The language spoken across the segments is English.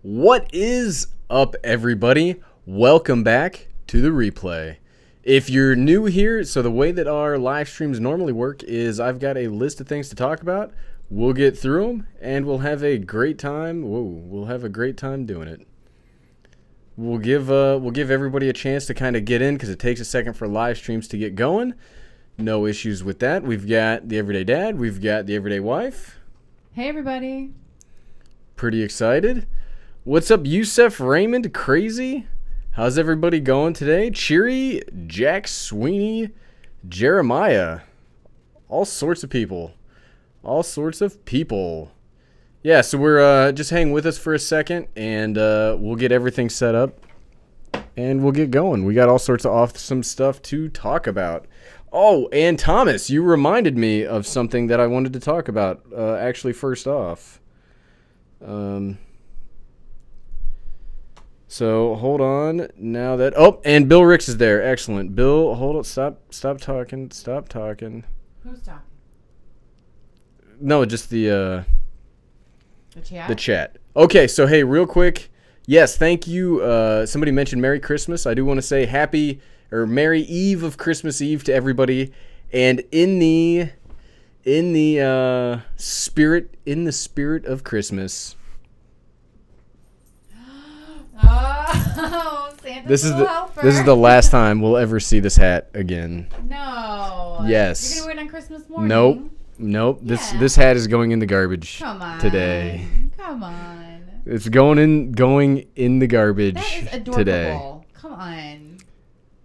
What is up, everybody? Welcome back to the replay. If you're new here, so the way that our live streams normally work is I've got a list of things to talk about. We'll get through them, and we'll have a great time. We'll have a great time doing it. We'll give everybody a chance to kind of get in because it takes a second for live streams to get going. No issues with that. We've got the Everyday Dad. We've got the Everyday Wife. Hey, everybody. Pretty excited. What's up, Yusef, Raymond, Crazy? How's everybody going today? Cheery, Jack Sweeney, Jeremiah. All sorts of people. All sorts of people. Yeah, so we're just hang with us for a second, and we'll get everything set up, and we'll get going. We got all sorts of awesome stuff to talk about. Oh, and Thomas, you reminded me of something that I wanted to talk about, actually, first off. So, hold on, now that... Oh, and Bill Ricks is there. Excellent. Bill, hold on. Stop talking. Stop talking. Who's talking? No, just the chat? The chat. Okay, so, hey, real quick. Yes, thank you. Somebody mentioned Merry Christmas. I do want to say Merry Eve of Christmas Eve to everybody. And in the spirit of Christmas... Oh, Santa's This is helper. the last time we'll ever see this hat again. No. Yes. You're gonna wear it on Christmas morning. Nope. Yeah. This hat is going in the garbage. Come on. Today. Come on. It's going in the garbage That is adorable. today. Come on.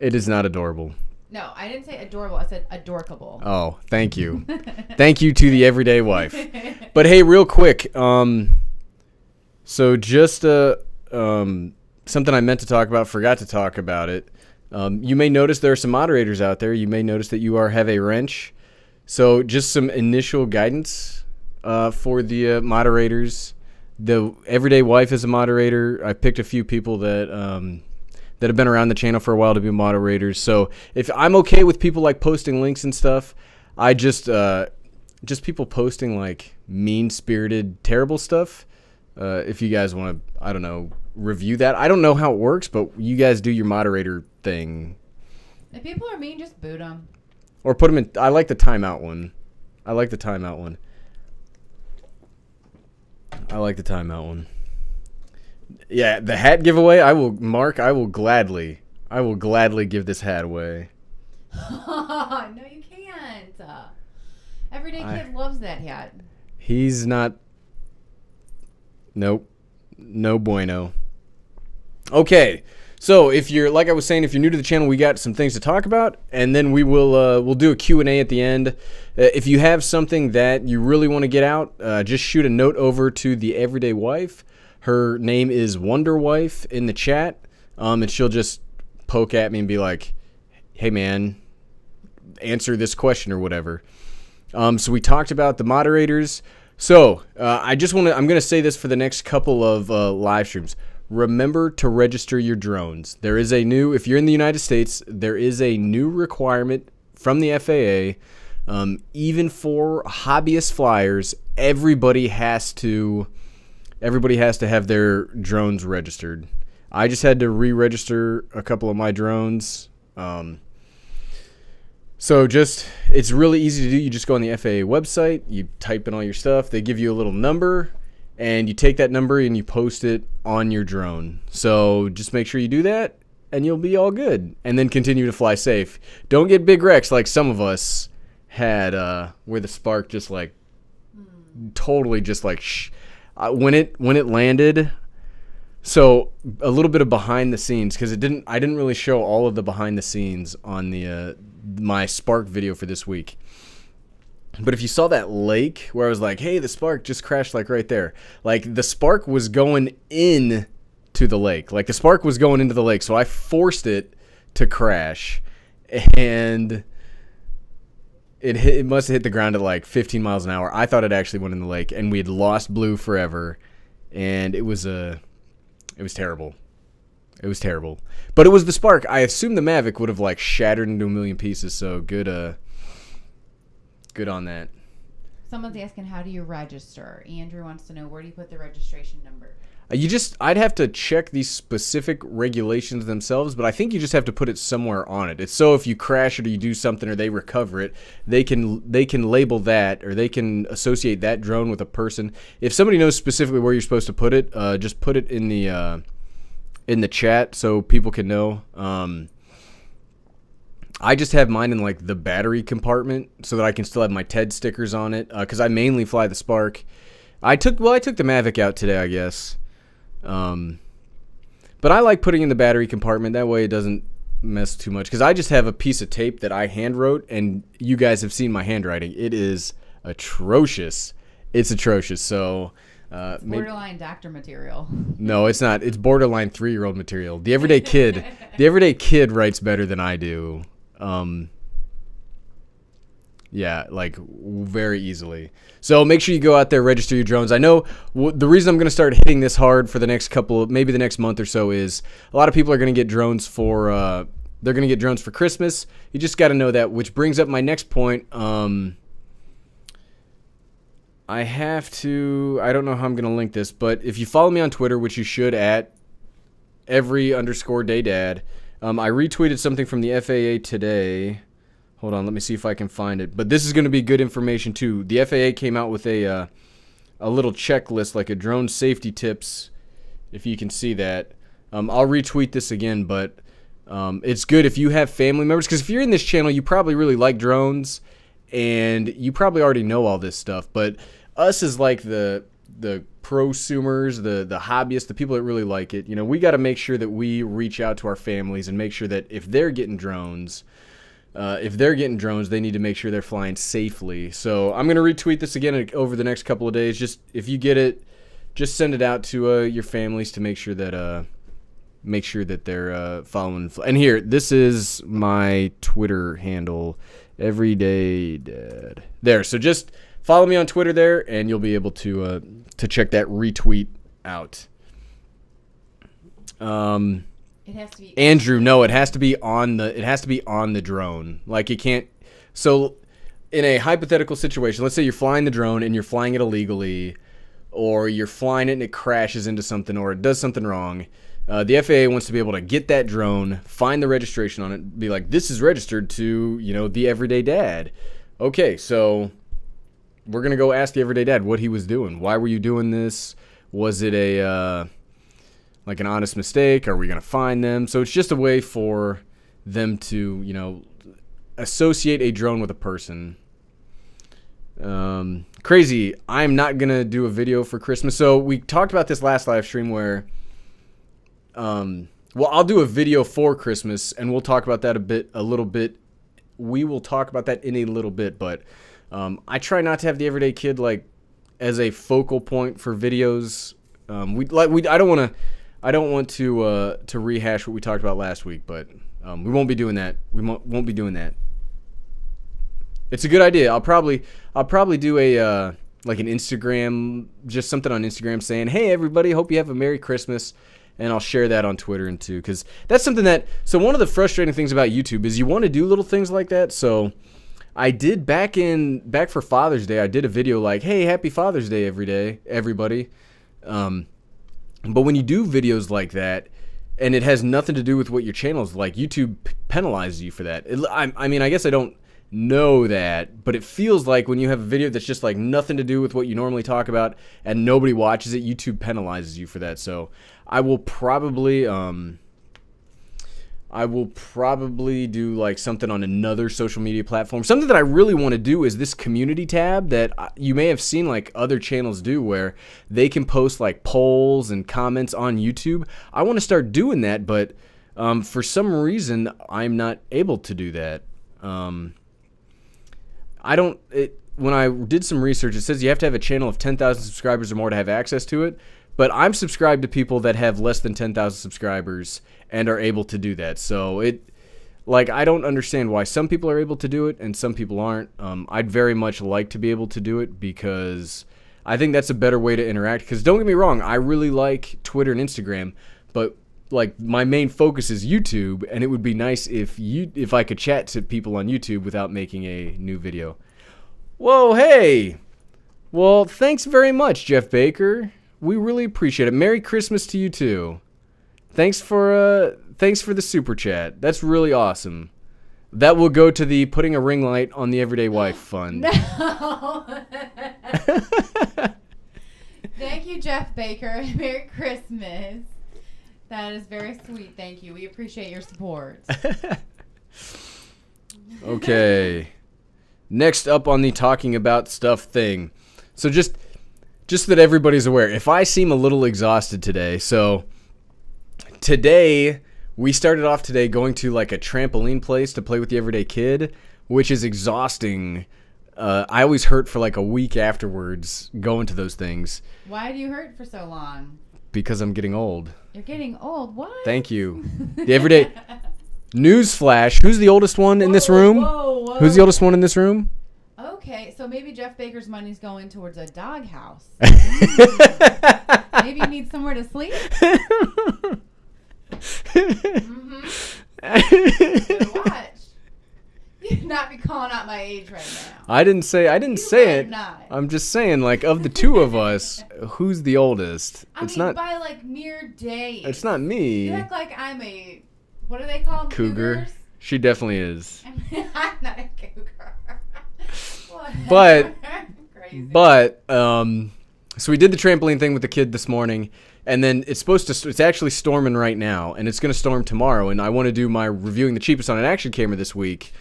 It is not adorable. No, I didn't say adorable. I said adorkable. Oh, thank you. Thank you to the Everyday Wife. But hey, real quick, so just something I meant to talk about, forgot to talk about it. You may notice there are some moderators out there. You may notice that you have a wrench. So just some initial guidance for the moderators. The Everyday Wife is a moderator. I picked a few people that have been around the channel for a while to be moderators. So if I'm okay with people like posting links and stuff, I just people posting like mean-spirited, terrible stuff. If you guys want to, I don't know, review that. I don't know how it works, but you guys do your moderator thing. If people are mean, just boot them. Or put them in. I like the timeout one. Yeah, the hat giveaway. I will gladly give this hat away. No, you can't. Everyday Kid loves that hat. He's not. Nope. No bueno. Okay. So if you're, like I was saying, if you're new to the channel, we got some things to talk about, and then we'll do a Q&A at the end. If you have something that you really want to get out, just shoot a note over to the Everyday Wife. Her name is Wonder Wife in the chat, and she'll just poke at me and be like, "Hey man, answer this question," or whatever. So we talked about the moderators. So I'm going to say this for the next couple of live streams. Remember to register your drones. There is if you're in the United States, there is a new requirement from the FAA. Even for hobbyist flyers, everybody has to have their drones registered. I just had to re-register a couple of my drones. So it's really easy to do. You just go on the FAA website, you type in all your stuff, they give you a little number, and you take that number and you post it on your drone. So just make sure you do that, and you'll be all good. And then continue to fly safe. Don't get big wrecks like some of us had, where the Spark just like, totally just like, when it landed. So a little bit of behind the scenes, because I didn't really show all of the behind the scenes on the my Spark video for this week. But if you saw that lake where I was like, hey, the Spark just crashed like right there. Like the Spark was going in to the lake. Like the Spark was going into the lake. So I forced it to crash. And it must have hit the ground at like 15 miles an hour. I thought it actually went in the lake. And we had lost Blue forever. And it was terrible. It was terrible. But it was the Spark. I assume the Mavic would have like shattered into a million pieces. So good on that. Someone's asking, how do you register? Andrew wants to know, where do you put the registration number? I'd have to check these specific regulations themselves, but I think you just have to put it somewhere on it. It's so if you crash it or you do something or they recover it, they can label that, or they can associate that drone with a person. If somebody knows specifically where you're supposed to put it, just put it in the chat so people can know. I just have mine in like the battery compartment so that I can still have my TED stickers on it, because I mainly fly the Spark. I took the Mavic out today, I guess. But I like putting in the battery compartment. That way it doesn't mess too much. Because I just have a piece of tape that I hand wrote, and you guys have seen my handwriting. It is atrocious. It's atrocious. So borderline doctor material. No, it's not. It's borderline 3-year-old material. The everyday kid writes better than I do. Yeah, like very easily. So make sure you go out there, register your drones. I know the reason I'm going to start hitting this hard for the next maybe the next month or so is a lot of people are going to get drones for they're going to get drones for Christmas. You just got to know that, which brings up my next point. I don't know how I'm going to link this, but if you follow me on Twitter, which you should at every_daydad, I retweeted something from the FAA today. Hold on, let me see if I can find it. But this is going to be good information too. The FAA came out with a little checklist, like a drone safety tips, if you can see that. I'll retweet this again, but it's good if you have family members, because if you're in this channel, you probably really like drones, and you probably already know all this stuff. But us as like the prosumers, the hobbyists, the people that really like it, we got to make sure that we reach out to our families and make sure that if they're getting drones, they need to make sure they're flying safely. So I'm going to retweet this again over the next couple of days. Just if you get it, just send it out to your families to make sure that they're following. And here, this is my Twitter handle, Everyday Dad. There. So just follow me on Twitter there, and you'll be able to check that retweet out. It has to be Andrew. No, it has to be on the drone. Like you can't. So, in a hypothetical situation, let's say you're flying the drone and you're flying it illegally, or you're flying it and it crashes into something, or it does something wrong. The FAA wants to be able to get that drone, find the registration on it, be like, this is registered to the Everyday Dad. Okay, so we're gonna go ask the Everyday Dad what he was doing. Why were you doing this? Was it like an honest mistake? Are we going to find them? So it's just a way for them to, associate a drone with a person. Crazy. I'm not going to do a video for Christmas. So we talked about this last live stream where, I'll do a video for Christmas, and we'll talk about that a little bit. We will talk about that in a little bit, but I try not to have the everyday kid like as a focal point for videos. I don't want to rehash what we talked about last week, but we won't be doing that. We won't be doing that. It's a good idea. I'll probably do a like an Instagram, just something on Instagram saying, "Hey everybody, hope you have a Merry Christmas," and I'll share that on Twitter and too, because that's something that. So one of the frustrating things about YouTube is you want to do little things like that. So I did back for Father's Day. I did a video like, "Hey, Happy Father's Day, everybody." But when you do videos like that, and it has nothing to do with what your channel is like, YouTube penalizes you for that. I mean, I guess I don't know that, but it feels like when you have a video that's just like nothing to do with what you normally talk about and nobody watches it, YouTube penalizes you for that. So I will probably do like something on another social media platform. Something that I really want to do is this community tab that you may have seen like other channels do, where they can post like polls and comments on YouTube. I want to start doing that, but for some reason I'm not able to do that. When I did some research, it says you have to have a channel of 10,000 subscribers or more to have access to it. But I'm subscribed to people that have less than 10,000 subscribers and are able to do that. So I don't understand why some people are able to do it and some people aren't. I'd very much like to be able to do it because I think that's a better way to interact. Because don't get me wrong, I really like Twitter and Instagram, but like my main focus is YouTube, and it would be nice if I could chat to people on YouTube without making a new video. Whoa, hey! Well, thanks very much, Jeff Baker. We really appreciate it. Merry Christmas to you too. Thanks for the super chat. That's really awesome. That will go to the Putting a Ring Light on the Everyday Wife Fund. No. Thank you, Jeff Baker. Merry Christmas. That is very sweet. Thank you. We appreciate your support. Okay. Next up on the talking about stuff thing. So just that everybody's aware, if I seem a little exhausted today, so today we started off today going to like a trampoline place to play with the everyday kid, which is exhausting. I always hurt for like a week afterwards going to those things. Why do you hurt for so long? Because I'm getting old. You're getting old? What? Thank you. The everyday newsflash. Who's the oldest one in this room? Whoa. Who's the oldest one in this room? Okay, so maybe Jeff Baker's money's going towards a doghouse. Maybe you need somewhere to sleep? Good watch. You'd not be calling out my age right now. I didn't say it. Not. I'm just saying, like, of the two of us, who's the oldest? It's not by like mere days. It's not me. You act like I'm a, what are they called? Cougar. Cougars? She definitely is. I'm not a cougar. But so we did the trampoline thing with the kid this morning, and then it's actually storming right now, and it's going to storm tomorrow, and I want to do my reviewing the cheapest on an action camera this week.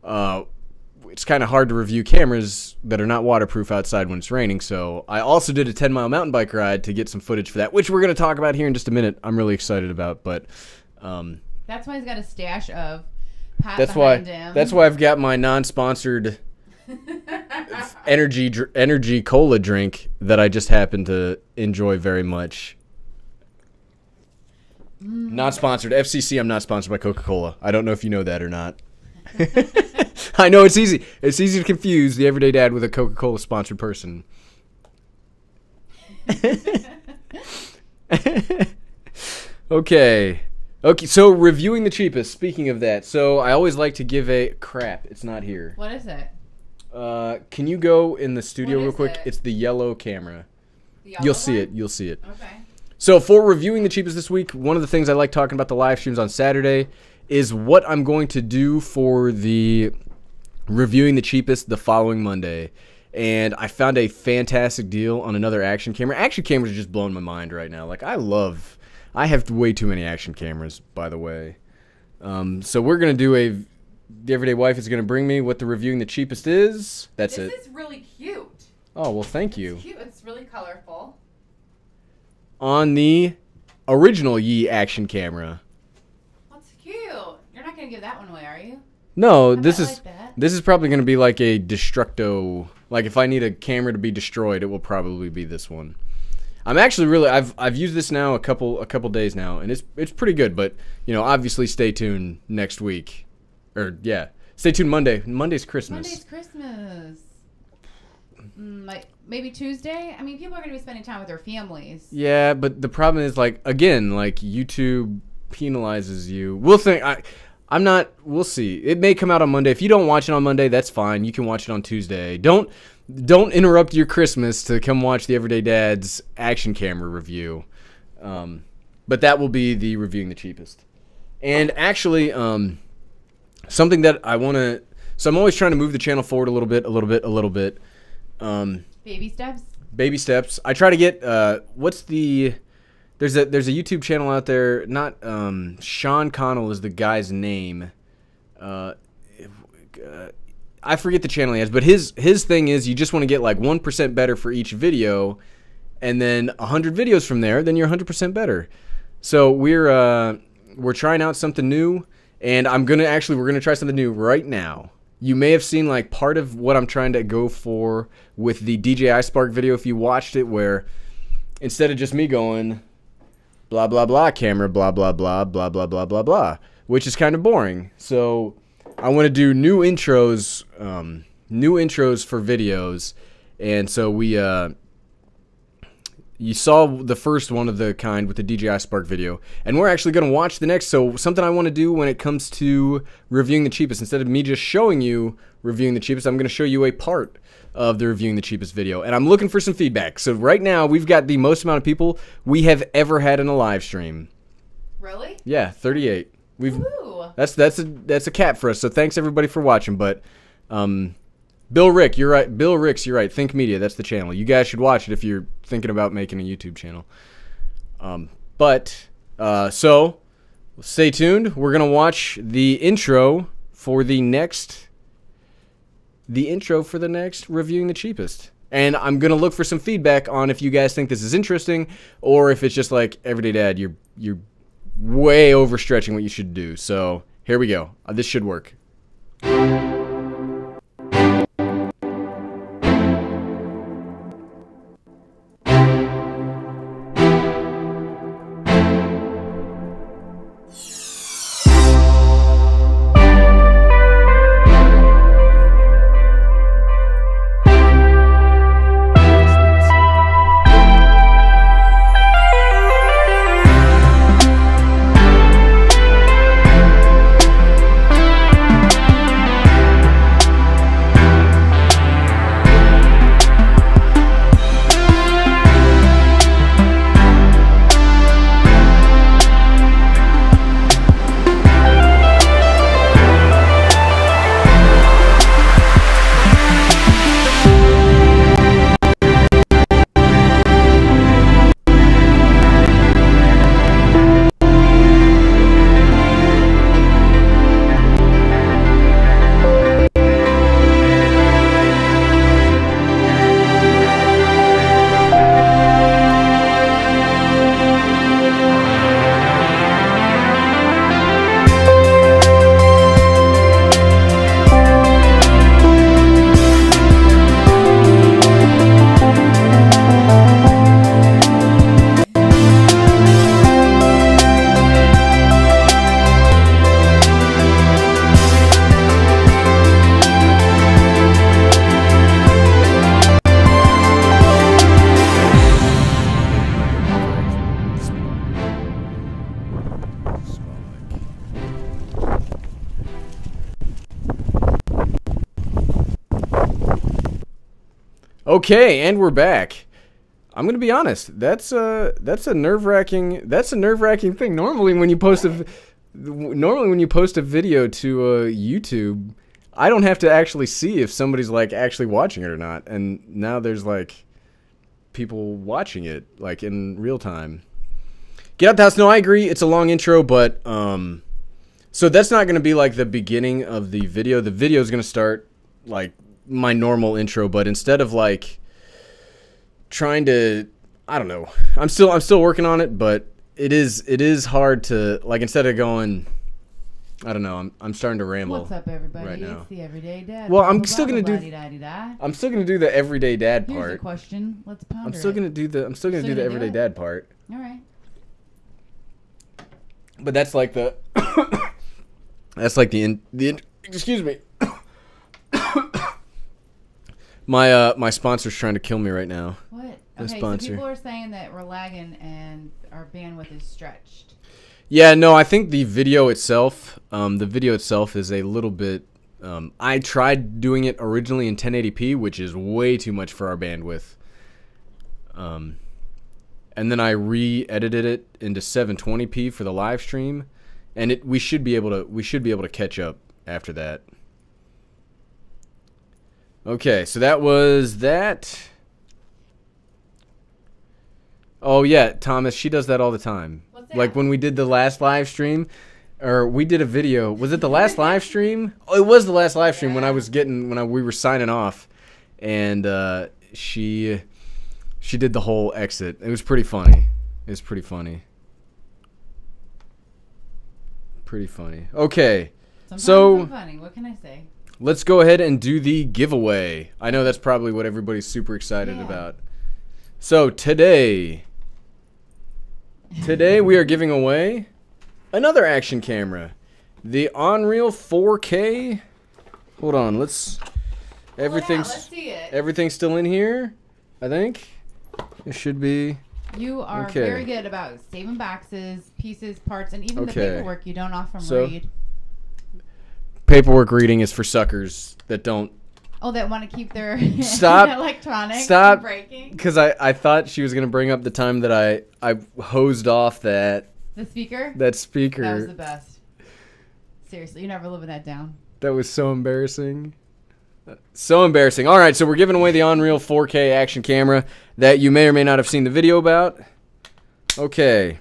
It's kind of hard to review cameras that are not waterproof outside when it's raining, so I also did a 10-mile mountain bike ride to get some footage for that, which we're going to talk about here in just a minute. I'm really excited about, but that's why he's got a stash of pot that's behind him. That's why I've got my non-sponsored energy cola drink that I just happen to enjoy very much. Not sponsored. FCC, I'm not sponsored by Coca-Cola. I don't know if you know that or not. I know it's easy. It's easy to confuse the everyday dad with a Coca-Cola sponsored person. Okay, so reviewing the cheapest. Speaking of that, so I always like to give a crap. It's not here. What is it? Can you go in the studio real quick? It? It's the yellow camera. The yellow You'll see one? it. You'll see it. Okay. So for reviewing the cheapest this week, one of the things I like talking about the live streams on Saturday is what I'm going to do for the reviewing the cheapest the following Monday. And I found a fantastic deal on another action camera. Action cameras are just blowing my mind right now. Like I have way too many action cameras, by the way. So we're going to do the everyday wife is going to bring me what the reviewing the cheapest is. That's it. This is really cute. Oh, well, thank you. It's cute. It's really colorful. On the original Yi action camera. That's cute. You're not going to give that one away, are you? No, I this is probably going to be like a destructo. Like if I need a camera to be destroyed, it will probably be this one. I'm actually really I've used this now a couple days now, and it's pretty good. But obviously stay tuned next week, or stay tuned Monday. Monday's Christmas. Monday's Christmas. Like maybe Tuesday. I mean, people are going to be spending time with their families. Yeah, but the problem is YouTube penalizes you. We'll think. I'm not. We'll see. It may come out on Monday. If you don't watch it on Monday, that's fine. You can watch it on Tuesday. Don't interrupt your Christmas to come watch the Everyday Dad's action camera review. But that will be the reviewing the cheapest. And actually, something that I want to. So I'm always trying to move the channel forward a little bit. Baby steps. Baby steps. I try to get. There's a YouTube channel out there. Not Sean Connell is the guy's name. I forget the channel he has, but his thing is you just want to get like 1% better for each video, and then 100 videos from there, then you're 100% better. So we're trying out something new, and we're gonna try something new right now. You may have seen like part of what I'm trying to go for with the DJI Spark video if you watched it, where instead of just me going blah blah blah camera blah blah blah blah blah blah blah blah, which is kind of boring. So I want to do new intros for videos, and so you saw the first one of the kind with the DJI Spark video, and we're actually going to watch the next. So something I want to do when it comes to reviewing the cheapest, instead of me just showing you reviewing the cheapest, I'm going to show you a part of the reviewing the cheapest video, and I'm looking for some feedback. So right now we've got the most amount of people we have ever had in a live stream. Really? Yeah, 38. Woo. That's a cap for us. So thanks everybody for watching. But Bill Rick, you're right. Bill Ricks, you're right. Think Media, that's the channel. You guys should watch it if you're thinking about making a YouTube channel. So stay tuned. We're gonna watch the intro for the next reviewing the cheapest. And I'm going to look for some feedback on if you guys think this is interesting or if it's just like, everyday dad, you're way overstretching what you should do. So here we go. This should work. Okay, and we're back. I'm gonna be honest. That's a nerve-wracking thing. Normally, when you post a video to YouTube, I don't have to actually see if somebody's like actually watching it or not. And now there's like people watching it like in real time. Get out the house. No, I agree. It's a long intro, but so that's not gonna be like the beginning of the video. The video is gonna start like my normal intro, but instead of like trying to, I don't know, I'm still working on it, but it is hard to like, instead of going, I don't know, I'm starting to ramble. What's up, everybody? Right now. It's the Everyday Dad. Well, I'm still gonna do the Everyday Dad part. Here's a question. Let's ponder I'm still gonna do the Everyday Dad part. All right. But that's like the excuse me. My sponsor's trying to kill me right now. What? The Okay, sponsor. so people are saying that we're lagging and our bandwidth is stretched. Yeah, no, I think the video itself is a little bit. I tried doing it originally in 1080p, which is way too much for our bandwidth. And then I re-edited it into 720p for the live stream, and we should be able to catch up after that. Okay, so that was that. Oh yeah, Thomas, she does that all the time. What's that? Like when we did the last live stream, or we did a video. Was it the last live stream? Oh, it was the last live stream when we were signing off, and she did the whole exit. It was pretty funny. Pretty funny. Okay, Sometimes I'm funny. What can I say? let's go ahead and do the giveaway. I know that's probably what everybody's super excited about. So today we are giving away another action camera, the Unreal 4K. Hold on, let's see it. Everything's still in here, I think. It should be. You are Okay. very good about saving boxes, pieces, parts, and even the Okay. paperwork you don't often So- read. Paperwork reading is for suckers that don't. Oh, that want to keep their Stop. electronics Stop. from breaking. Because I thought she was going to bring up the time that I hosed off that The speaker? speaker. That was the best. Seriously, you're never living that down. That was so embarrassing. So embarrassing. All right, so we're giving away the Unreal 4K action camera that you may or may not have seen the video about. Okay.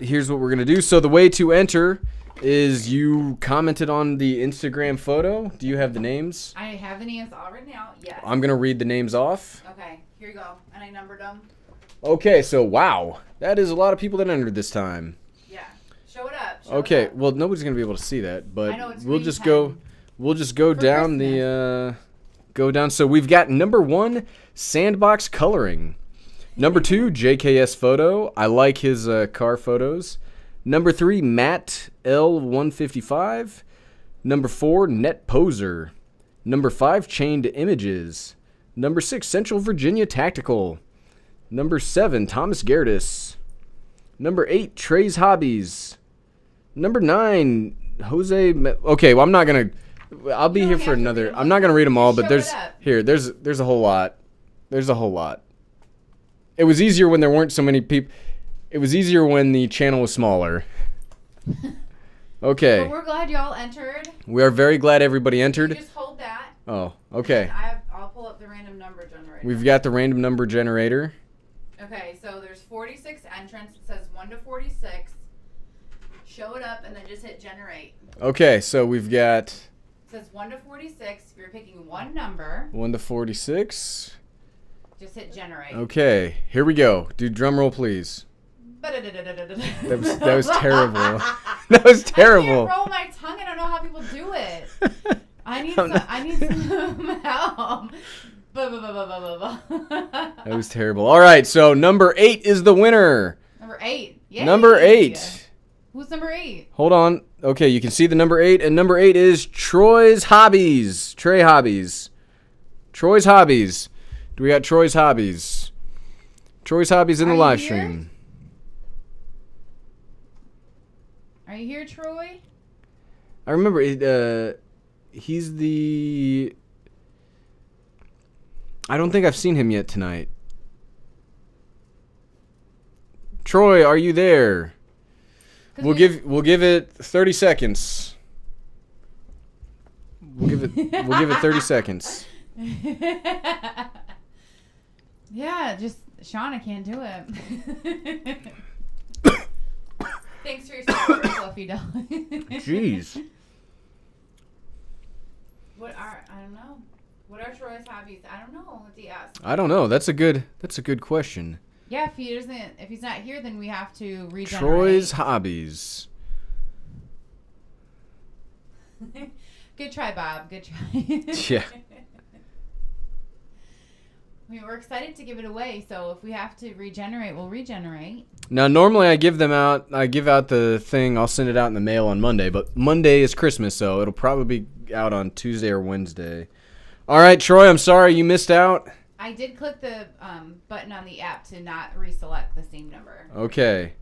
Here's what we're going to do. So the way to enter is you commented on the Instagram photo. Do you have the names? I have the names all written out. Yes. I'm going to read the names off. Okay, here you go. And I numbered them. Okay, so wow. That is a lot of people that entered this time. Yeah. Show it up. Okay, It up. well nobody's going to be able to see that, but I know, it's we'll green just pen. go For down the go down. So we've got number 1, Sandbox Coloring. Number 2, JKS Photo. I like his car photos. Number 3, Matt L155. Number 4, Net Poser. Number 5, Chained Images. Number 6, Central Virginia Tactical. Number 7, Thomas Gerdis. Number 8, Trey's Hobbies. Number 9, Jose. Okay, well I'm not gonna. I'll be You here don't for have to another. read them I'm not gonna read them all, but Show there's it up. there's a whole lot. There's a whole lot. It was easier when there weren't so many people. It was easier when the channel was smaller. Okay. But we're glad y'all entered. We are very glad everybody You entered. just hold that. Oh, okay. I'll pull up the random number generator. We've got the random number generator. Okay, so there's 46 entrants. It says 1 to 46. Show it up and then just hit generate. Okay, so we've got It says 1 to 46. You're picking one number. 1 to 46. Just hit generate. Okay, here we go. Do drum roll, please. That was terrible. That was I terrible. can't roll my tongue. I don't know how people do it. I need some help. That was terrible. All right, so number 8 is the winner. Number 8. Yay. Number 8. Who's number 8? Hold on. Okay, you can see the number 8, and number 8 is Troy's Hobbies. Trey Hobbies. Troy's Hobbies. Do we got Troy's Hobbies? Troy's Hobbies in the Are you live here? stream. Are you here, Troy? I remember it. He's the. I don't think I've seen him yet tonight. Troy, are you there? We'll give it 30 seconds. We'll give it 30 seconds. Yeah, just Shauna can't do it. Thanks for your support, Fluffy Doll. Jeez. I don't know. What are Troy's hobbies? I don't know. Let's ask. I don't know. That's a good question. Yeah, if he's not here, then we have to regenerate. Troy's Hobbies. Good try, Bob. Good try. Yeah. I mean, we're excited to give it away, so if we have to regenerate, we'll regenerate. Now, normally I give out the thing. I'll send it out in the mail on Monday, but Monday is Christmas, so it'll probably be out on Tuesday or Wednesday. All right, Troy, I'm sorry you missed out. I did click the button on the app to not reselect the same number. Okay.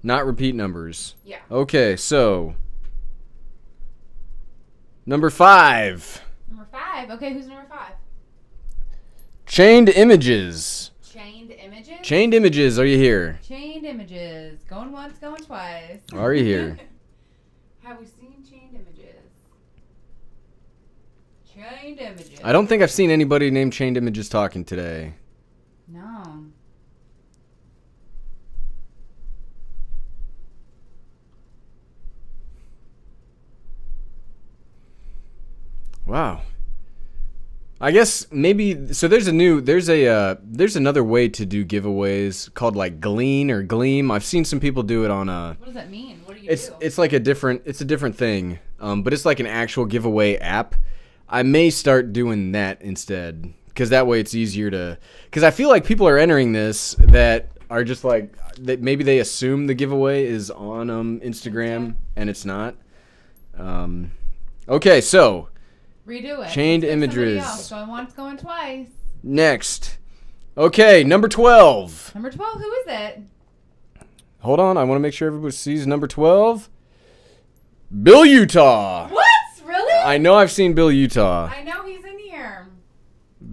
Not repeat numbers. Yeah. Okay, so number 5. Number 5. Okay, who's number 5? Chained Images. Chained Images? Chained Images, are you here? Chained Images. Going once, going twice. Are you here? Have we seen Chained Images? Chained Images. I don't think I've seen anybody named Chained Images talking today. No. Wow. I guess maybe so. There's another way to do giveaways called like Glean or Gleam. I've seen some people do it on a. What does that mean? What do you do? It's like a different thing. But it's like an actual giveaway app. I may start doing that instead because that way it's easier to. Because I feel like people are entering this that are just like that. Maybe they assume the giveaway is on Instagram and it's not. Okay, so. Redo it. Chained Let's give somebody Images. else. Going once, going twice. Next. Okay, number 12. Number 12, who is it? Hold on, I want to make sure everybody sees number 12. Bill Utah. What? Really? I know I've seen Bill Utah. I know he's in here.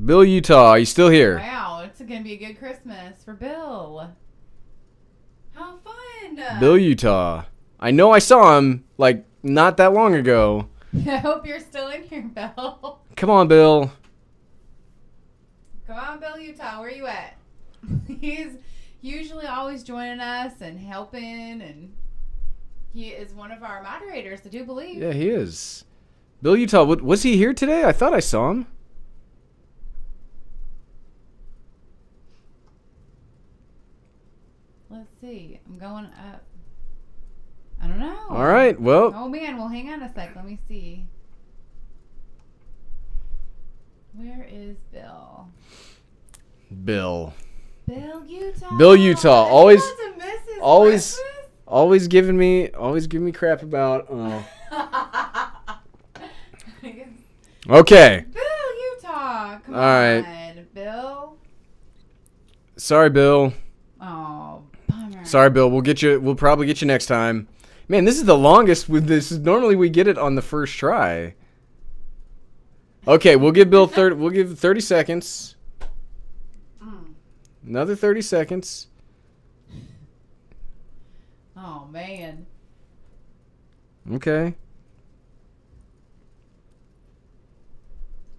Bill Utah, are you still here? Wow, it's going to be a good Christmas for Bill. How fun. Bill Utah. I know I saw him, like, not that long ago. I hope you're still in here, Bill. Come on, Bill. Come on, Bill Utah. Where you at? He's usually always joining us and helping, and he is one of our moderators, I do believe. Yeah, he is. Bill Utah, was he here today? I thought I saw him. Let's see. I'm going up. I don't know. All right, well. Oh, man. Well, hang on a sec. Let me see. Where is Bill? Bill. Bill Utah. Bill Utah. Always giving me crap about. Okay. Bill Utah. Come All on. right. Bill. Sorry, Bill. Oh, bummer. Sorry, Bill. We'll probably get you next time. Man, this is the longest with this. Normally we get it on the first try. Okay, we'll give Bill 30. We'll give 30 seconds. Another 30 seconds. Oh, man. Okay.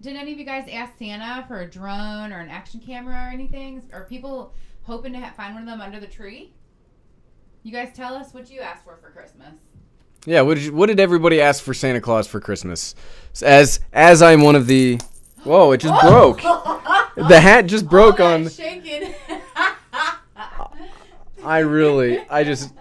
Did any of you guys ask Santa for a drone or an action camera or anything? Are people hoping to find one of them under the tree? You guys tell us what you asked for Christmas. Yeah, what did everybody ask for Santa Claus for Christmas? As I'm one of the... Whoa, it just broke. The hat just broke on... shaking. I just...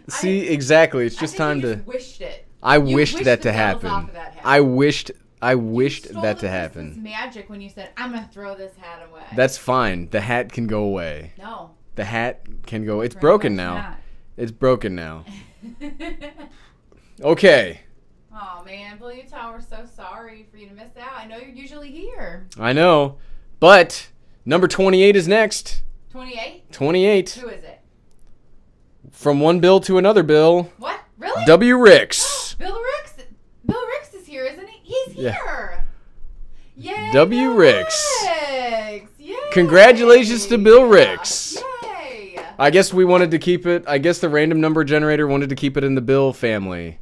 See, exactly. It's just time to... Wished it. I wished that to happen. I wished that to happen. It's magic when you said, I'm going to throw this hat away. That's fine. The hat can go away. No. The hat can go... It's broken now. It's broken now. Okay. Oh, man. Bill Utah, we're so sorry for you to miss out. I know you're usually here. I know. But number 28 is next. 28? 28. Who is it? From one Bill to another Bill. What? Really? W. Ricks. Bill Ricks is here, isn't he? He's here. Yay, W. Bill Ricks. Yay. Congratulations to Bill Ricks. Yay. I guess we wanted to keep it. I guess the random number generator wanted to keep it in the Bill family.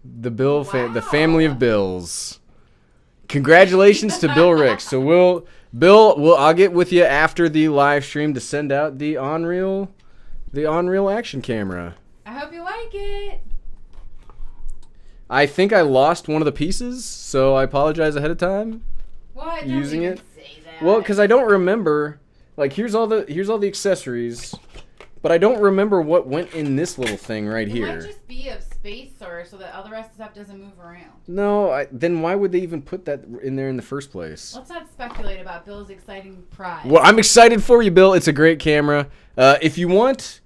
The family of Bills. Congratulations to Bill Ricks. So I'll get with you after the live stream to send out the Unreal action camera. I hope you like it. I think I lost one of the pieces, so I apologize ahead of time. What? Using Don't it. even say that. Well, because I don't remember. Like here's all the accessories, but I don't remember what went in this little thing right here. It might just be a spacer so that all the rest of the stuff doesn't move around. No, then why would they even put that in there in the first place? Let's not speculate about Bill's exciting prize. Well, I'm excited for you, Bill. It's a great camera. If you want,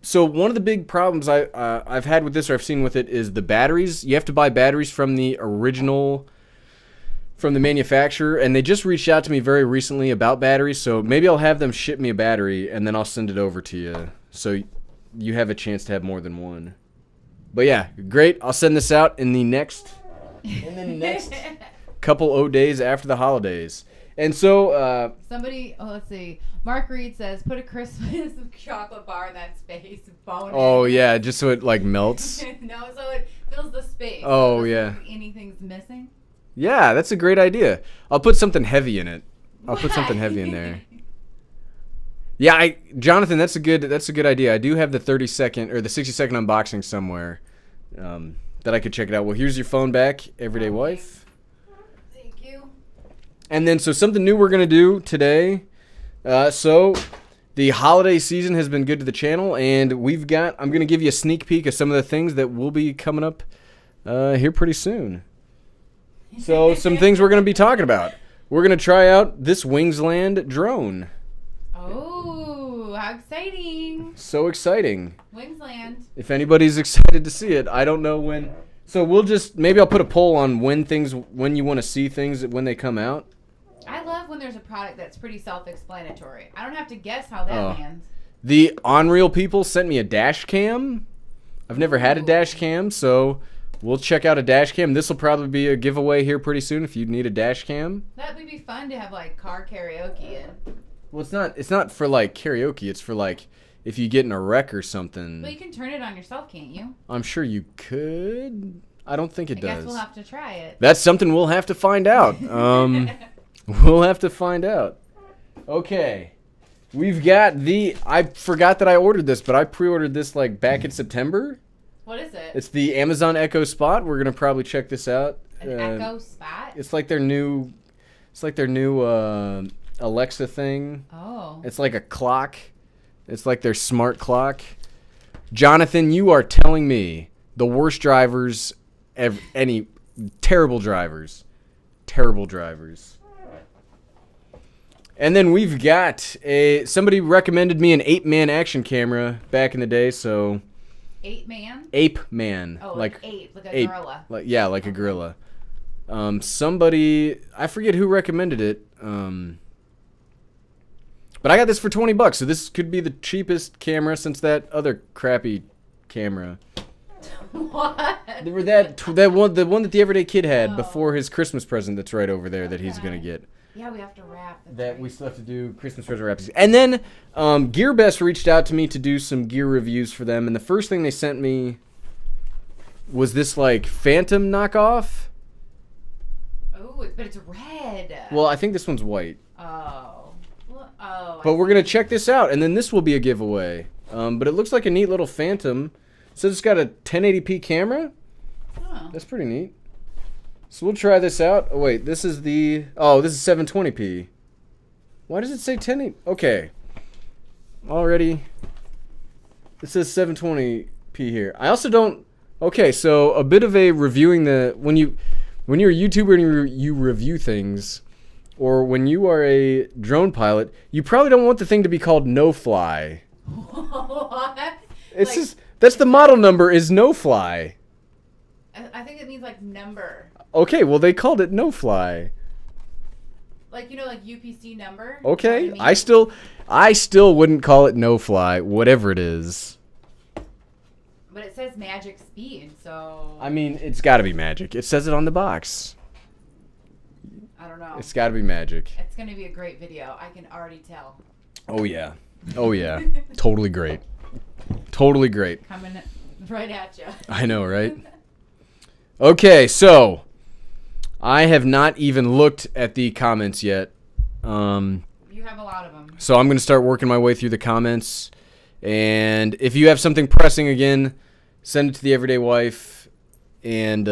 so one of the big problems I've had with this, or I've seen with it, is the batteries. You have to buy batteries from the original, from the manufacturer, and they just reached out to me very recently about batteries. So maybe I'll have them ship me a battery, and then I'll send it over to you, so you have a chance to have more than one. But yeah, great. I'll send this out in the next couple of days after the holidays. And so let's see. Mark Reed says, put a Christmas chocolate bar in that space. Bonus. Oh yeah, just so it like melts. No, so it fills the space. Oh so yeah. Anything's missing. Yeah, that's a great idea. I'll put something heavy in it. I'll put something heavy in there. Yeah, Jonathan, that's a good idea. I do have the 30-second or the 60-second unboxing somewhere that I could check it out. Well, here's your phone back, everyday wife. Thank you. And then, so something new we're gonna do today. So the holiday season has been good to the channel, and I'm gonna give you a sneak peek of some of the things that will be coming up here pretty soon. So some things we're gonna be talking about. We're gonna try out this Wingsland drone. Oh, how exciting! So exciting. Wingsland. If anybody's excited to see it, I don't know when. So maybe I'll put a poll on when you want to see things when they come out. I I love when there's a product that's pretty self-explanatory. I don't have to guess how that lands. The Unreal people sent me a dash cam. I've never had a dash cam, so we'll check out a dash cam. This will probably be a giveaway here pretty soon if you need a dash cam. That would be fun to have like car karaoke in. Well, it's not for like karaoke. It's for like if you get in a wreck or something. But you can turn it on yourself, can't you? I'm sure you could. I don't think it does. I guess we'll have to try it. That's something we'll have to find out. We'll have to find out. Okay. We've got I forgot that I ordered this, but I pre-ordered this like back in September. What is it? It's the Amazon Echo Spot. We're gonna probably check this out. An Echo Spot? It's like their new Alexa thing. Oh. It's like a clock. It's like their smart clock. Jonathan, you are telling me the worst drivers, any terrible drivers. And then we've got somebody recommended me an 8-man action camera back in the day, so 8-man? Ape man. Oh, like a gorilla. Like a gorilla. Somebody, I forget who recommended it. But I got this for $20, so this could be the cheapest camera since that other crappy camera. What? The one that the everyday kid had before his Christmas present that's right over there that he's gonna get. Yeah, we have to wrap. We still have to do Christmas present wraps. And then GearBest reached out to me to do some gear reviews for them, and the first thing they sent me was this like Phantom knockoff. Oh, but it's red. Well, I think this one's white. Oh. But we're gonna check this out, and then this will be a giveaway. But it looks like a neat little Phantom. So it's got a 1080p camera. Oh. That's pretty neat. So we'll try this out. Oh wait, this is 720p. Why does it say 1080? Okay. Already. It says 720p here. I also don't. Okay, so a bit of a reviewing when you're a YouTuber and you review things, or when you are a drone pilot, you probably don't want the thing to be called no fly. What? It's just that's the model number is no fly. I think it means like number. Okay, well they called it no fly. Like like UPC number. Okay, You know what I mean? I still wouldn't call it no fly, whatever it is. But it says magic speed, so. I mean, it's got to be magic. It says it on the box. I don't know. It's got to be magic. It's gonna be a great video. I can already tell. Oh yeah, totally great. Totally great. Coming right at you. I know, right? Okay, so I have not even looked at the comments yet. You have a lot of them. So I'm going to start working my way through the comments. And if you have something pressing again, send it to the Everyday Wife. And,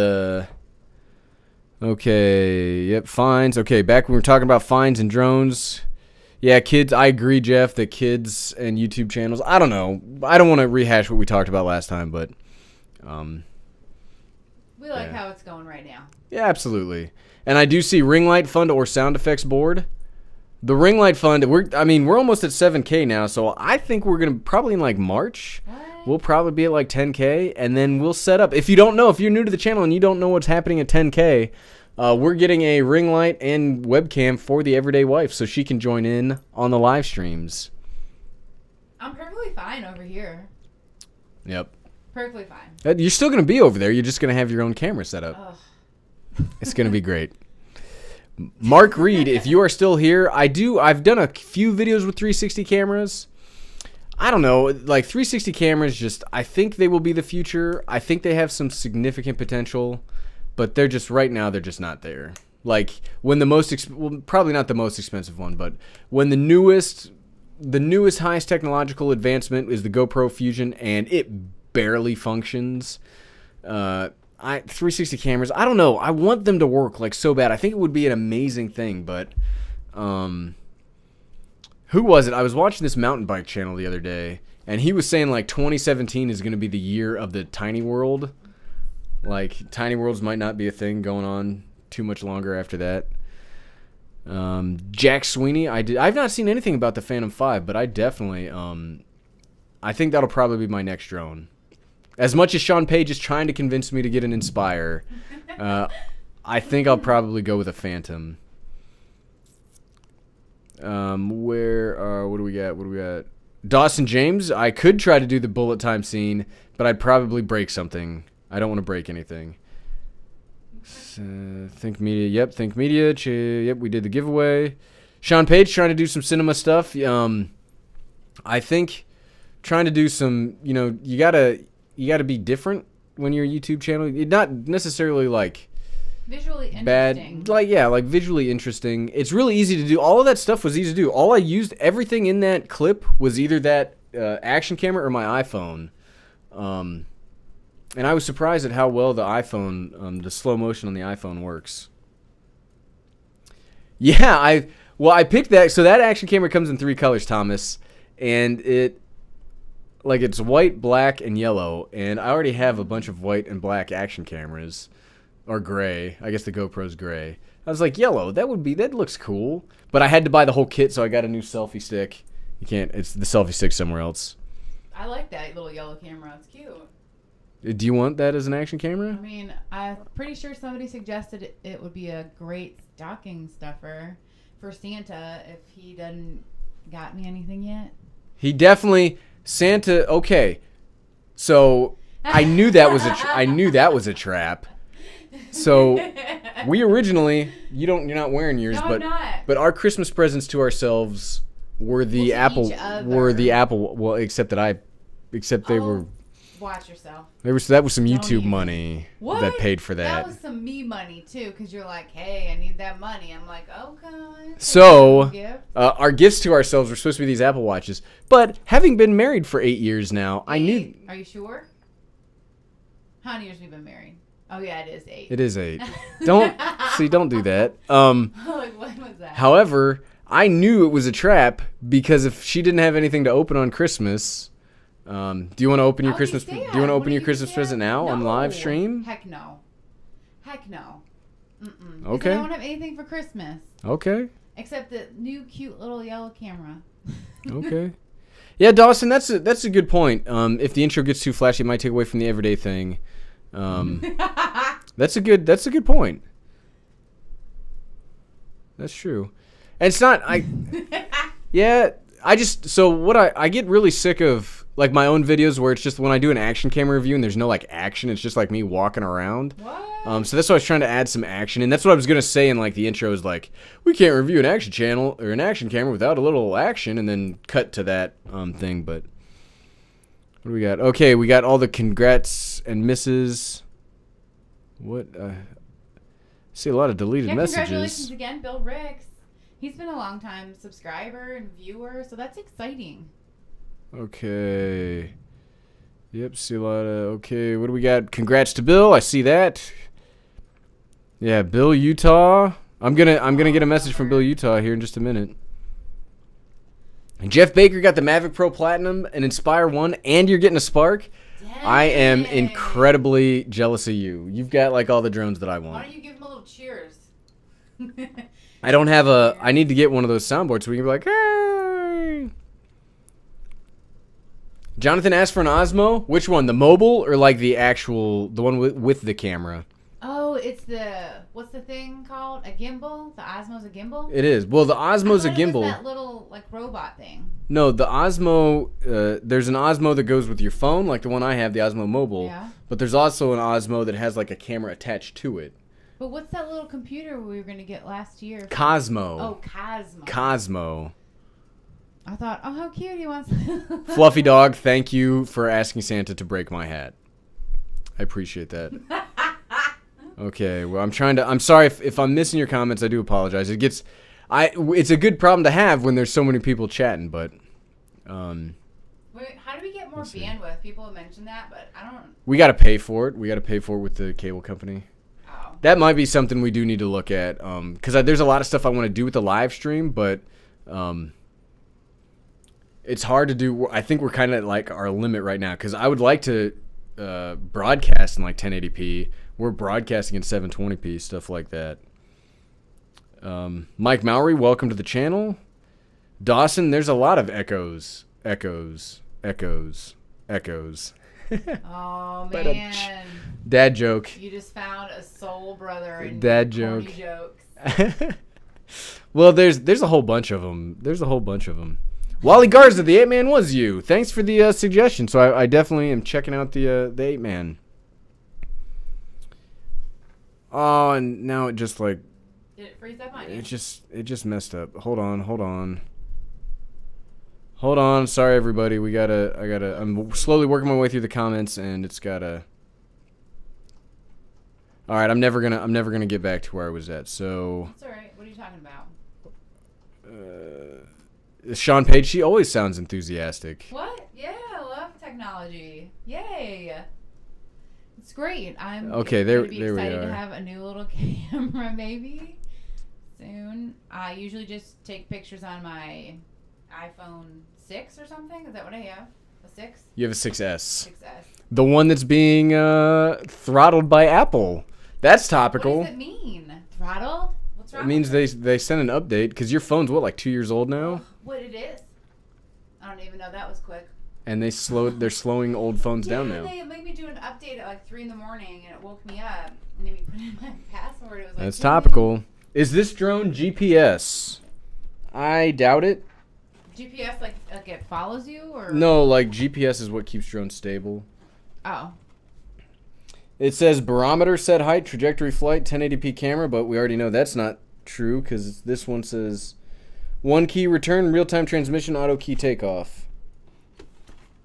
okay, yep, fines. Okay, back when we were talking about fines and drones. Yeah, kids, I agree, Jeff, that kids and YouTube channels, I don't know. I don't want to rehash what we talked about last time, but... we like how it's going right now. Yeah, absolutely. And I do see ring light fund or sound effects board. The ring light fund, we're almost at 7K now, so I think we're going to probably in like March. What? We'll probably be at like 10K, and then we'll set up. If you don't know, if you're new to the channel and you don't know what's happening at 10K, we're getting a ring light and webcam for the Everyday Wife so she can join in on the live streams. I'm perfectly fine over here. Yep. Perfectly fine. You're still going to be over there. You're just going to have your own camera set up. Ugh. It's going to be great. Mark Reed, if you are still here, I've done a few videos with 360 cameras. I don't know, like 360 cameras I think they will be the future. I think they have some significant potential, but right now they're just not there. Like when probably not the most expensive one, but when the newest highest technological advancement is the GoPro Fusion and it barely functions. 360 cameras, I don't know. I want them to work like so bad. I think it would be an amazing thing, but who was it? I was watching this mountain bike channel the other day, and he was saying like 2017 is going to be the year of the tiny world. Like tiny worlds might not be a thing going on too much longer after that. Jack Sweeney, I've not seen anything about the Phantom 5, but I definitely I think that'll probably be my next drone. As much as Sean Page is trying to convince me to get an Inspire, I think I'll probably go with a Phantom. What do we got? Dawson James. I could try to do the bullet time scene, but I'd probably break something. I don't want to break anything. Think Media. Yep, Think Media. Yep, we did the giveaway. Sean Page trying to do some cinema stuff. I think trying to do some, you gotta be different when you're a YouTube channel. Not necessarily like visually interesting. Bad, like visually interesting. It's really easy to do. All of that stuff was easy to do. All I used, everything in that clip was either that action camera or my iPhone. And I was surprised at how well the iPhone, the slow motion on the iPhone works. Yeah, I picked that. So that action camera comes in 3 colors, Thomas, and it's white, black, and yellow. And I already have a bunch of white and black action cameras, or gray. I guess the GoPro's gray. I was like, yellow. That looks cool. But I had to buy the whole kit, so I got a new selfie stick. It's the selfie stick somewhere else. I like that little yellow camera. It's cute. Do you want that as an action camera? I mean, I'm pretty sure somebody suggested it would be a great stocking stuffer for Santa if he doesn't got me anything yet. He definitely Santa. Okay, so I knew that was a trap. So we originally, you're not wearing yours, No, I'm not. but our Christmas presents to ourselves were the Apple. Well, except they were. Watch yourself. That was some YouTube money that paid for that. That was some me money too, because you're like, hey, I need that money. I'm like, okay. So our gifts to ourselves were supposed to be these Apple Watches, but having been married for 8 years now, I knew. Are you sure? How many years have we been married? Oh yeah, it is 8. It is 8. Don't do that. Like, when was that? However, I knew it was a trap because if she didn't have anything to open on Christmas. Do you want to open your Christmas? Do you want to open your Christmas present now on live stream? Heck no. Mm-mm. Okay. I don't have anything for Christmas. Okay. Except the new cute little yellow camera. Okay. Yeah, Dawson, that's a good point. If the intro gets too flashy, it might take away from the everyday thing. That's a good point. That's true. And it's not yeah. I get really sick of like my own videos where it's just when I do an action camera review and there's no like action, it's just like me walking around. What? So that's why I was trying to add some action, and that's what I was gonna say in like the intro is like we can't review an action channel or an action camera without a little action, and then cut to that thing. But what do we got? Okay, we got all the congrats and misses. What? See a lot of deleted messages. Congratulations again, Bill Ricks. He's been a long time subscriber and viewer, so that's exciting. Okay. Yep, see a lot of... Okay, what do we got? Congrats to Bill. I see that. Yeah, Bill Utah. I'm gonna get a message from Bill Utah here in just a minute. And Jeff Baker got the Mavic Pro Platinum, an Inspire 1, and you're getting a Spark. Dang. I am incredibly jealous of you. You've got like all the drones that I want. Why don't you give him a little cheers? I don't have I need to get one of those soundboards so we can be like, hey. Jonathan asked for an Osmo. Which one? The mobile or like the one with the camera? Oh, it's what's the thing called? A gimbal? The Osmo's a gimbal? It is. Well, the Osmo's a gimbal. It was that little like robot thing. No, the Osmo, there's an Osmo that goes with your phone, like the one I have, the Osmo Mobile. Yeah. But there's also an Osmo that has like a camera attached to it. But what's that little computer we were going to get last year? Cosmo. Oh, Cosmo. Cosmo. I thought, oh, how cute he wants. Fluffy Dog, thank you for asking Santa to break my hat. I appreciate that. Okay, well, I'm sorry if I'm missing your comments. I do apologize. It's a good problem to have when there's so many people chatting, but Wait, how do we get more bandwidth? People have mentioned that, but I don't. We got to pay for it. We got to pay for it with the cable company. Oh. That might be something we do need to look at, because there's a lot of stuff I want to do with the live stream, but it's hard to do. I think we're kind of at like our limit right now, because I would like to broadcast in like 1080p. We're broadcasting in 720p, stuff like that. Mike Mowry, welcome to the channel. Dawson, there's a lot of echoes. Oh, man. Dad joke. You just found a soul brother in Dad joke. jokes. Well, there's a whole bunch of them. There's a whole bunch of them. Wally Garza, the 8-man was you. Thanks for the suggestion. So I definitely am checking out the 8-man. Oh, and now it just like. Did it freeze up on you? It just messed up. Hold on. Sorry, everybody. I'm slowly working my way through the comments, and it's gotta. All right, I'm never gonna get back to where I was at. So. That's all right. What are you talking about? Sean Page, she always sounds enthusiastic. What? Yeah, I love technology. Yay! It's great. I'm okay. There we are. Excited to have a new little camera, maybe soon. I usually just take pictures on my iPhone 6 or something. Is that what I have? A 6? You have a 6S. 6S. The one that's being throttled by Apple. That's topical. What does it mean? Throttled? What's wrong? It means they sent an update because your phone's what, like 2 years old now? What it is? I don't even know. That was quick. And they're slowing old phones down now. They made me do an update at like 3 in the morning, and it woke me up. And made me put in my password. It was like that's topical. Is this drone GPS? I doubt it. GPS like it follows you, or no? Like GPS is what keeps drones stable. Oh. It says barometer, set height, trajectory, flight, 1080p camera, but we already know that's not true because this one says one key return, real-time transmission, auto key takeoff.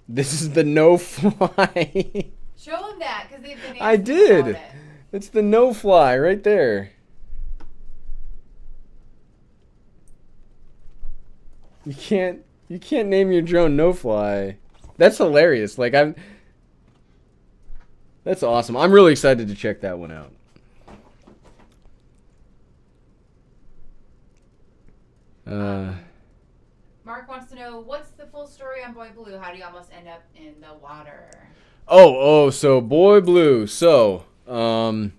This is the no fly. Show them that because they've been. I did. It's the no fly right there. You can't name your drone no fly. That's hilarious. Like that's awesome. I'm really excited to check that one out. Mark wants to know what's the full story on Boy Blue. How do you almost end up in the water? So Boy Blue. So I